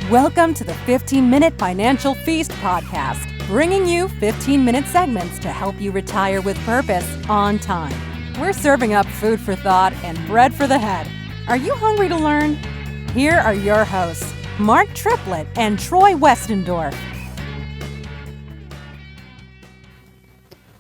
Welcome to the 15-Minute Financial Feast podcast, bringing you 15-minute segments to help you retire with purpose on time. We're serving up food for thought and bread for the head. Are you hungry to learn? Here are your hosts, Mark Triplett and Troy Westendorf.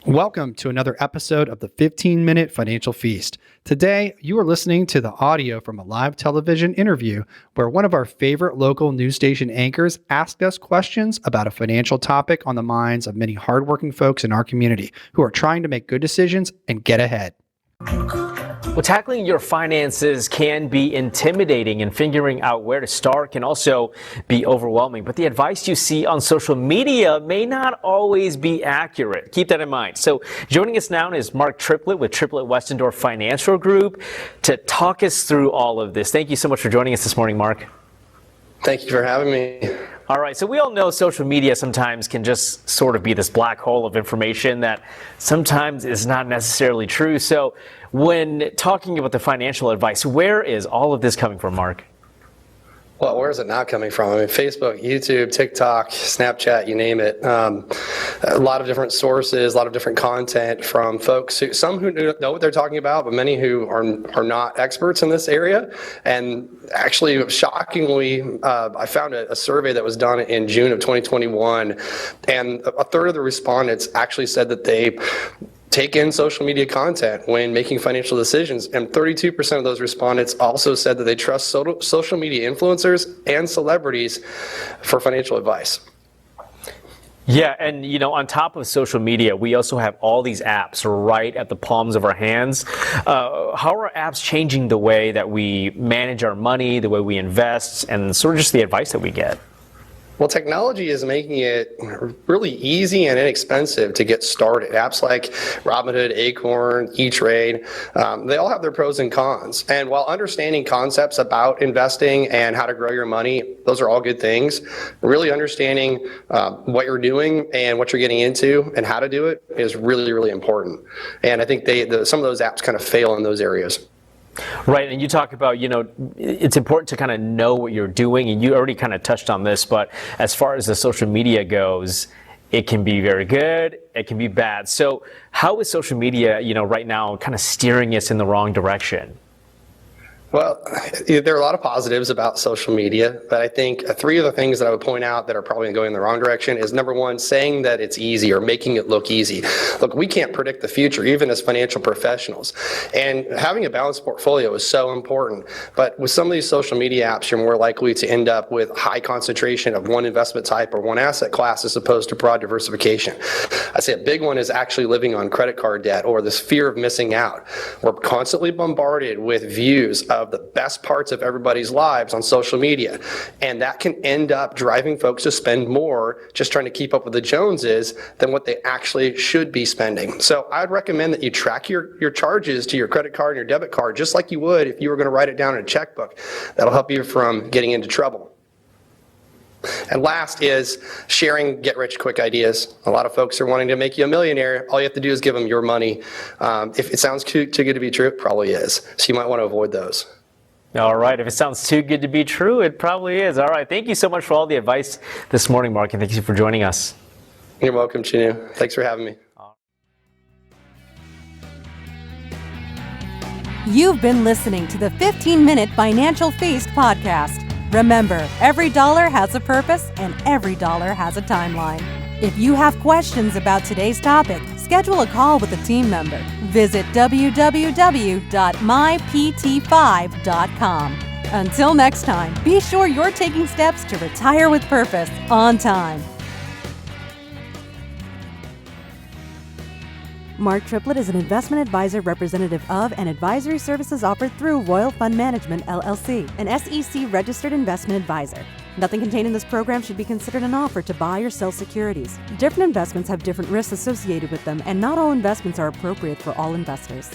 Welcome to another episode of the 15-Minute Financial Feast. Today, you are listening to the audio from a live television interview where one of our favorite local news station anchors asked us questions about a financial topic on the minds of many hardworking folks in our community who are trying to make good decisions and get ahead. Well, tackling your finances can be intimidating, and figuring out where to start can also be overwhelming. But the advice you see on social media may not always be accurate. Keep that in mind. So joining us now is Mark Triplett with Triplett-Westendorf Financial Group to talk us through all of this. Thank you so much for joining us this morning, Mark. Thank you for having me. All right, so we all know social media sometimes can just sort of be this black hole of information that sometimes is not necessarily true. So when talking about the financial advice, where is all of this coming from, Mark? Well, where is it not coming from? I mean, Facebook, YouTube, TikTok, Snapchat, you name it. A lot of different sources, a lot of different content from folks some who know what they're talking about, but many who are not experts in this area. And actually, shockingly, I found a survey that was done in June of 2021, and a third of the respondents actually said that they take in social media content when making financial decisions, and 32% of those respondents also said that they trust social media influencers and celebrities for financial advice. Yeah, and on top of social media, we also have all these apps right at the palms of our hands. How are apps changing the way that we manage our money, the way we invest, and sort of just the advice that we get? Well, technology is making it really easy and inexpensive to get started. Apps like Robinhood, Acorn, E-Trade, they all have their pros and cons. And while understanding concepts about investing and how to grow your money, those are all good things. Really understanding what you're doing and what you're getting into and how to do it is really, really important. And I think some of those apps kind of fail in those areas. Right, and you talk about, it's important to kind of know what you're doing, and you already kind of touched on this, but as far as the social media goes, it can be very good, it can be bad. So how is social media, right now kind of steering us in the wrong direction? Well, there are a lot of positives about social media, but I think three of the things that I would point out that are probably going in the wrong direction is, number one, saying that it's easy or making it look easy. Look, we can't predict the future, even as financial professionals. And having a balanced portfolio is so important. But with some of these social media apps, you're more likely to end up with high concentration of one investment type or one asset class as opposed to broad diversification. I'd say a big one is actually living on credit card debt or this fear of missing out. We're constantly bombarded with views of the best parts of everybody's lives on social media. And that can end up driving folks to spend more just trying to keep up with the Joneses than what they actually should be spending. So I'd recommend that you track your charges to your credit card and your debit card just like you would if you were going to write it down in a checkbook. That'll help you from getting into trouble. And last is sharing get-rich-quick ideas. A lot of folks are wanting to make you a millionaire. All you have to do is give them your money. If it sounds too good to be true, it probably is. So you might want to avoid those. All right. If it sounds too good to be true, it probably is. All right. Thank you so much for all the advice this morning, Mark, and thank you for joining us. You're welcome, Chinu. Thanks for having me. You've been listening to the 15-Minute Financial Feast podcast. Remember, every dollar has a purpose and every dollar has a timeline. If you have questions about today's topic, schedule a call with a team member. Visit www.mypt5.com. Until next time, be sure you're taking steps to retire with purpose on time. Mark Triplett is an investment advisor representative of and advisory services offered through Royal Fund Management, LLC, an SEC-registered investment advisor. Nothing contained in this program should be considered an offer to buy or sell securities. Different investments have different risks associated with them, and not all investments are appropriate for all investors.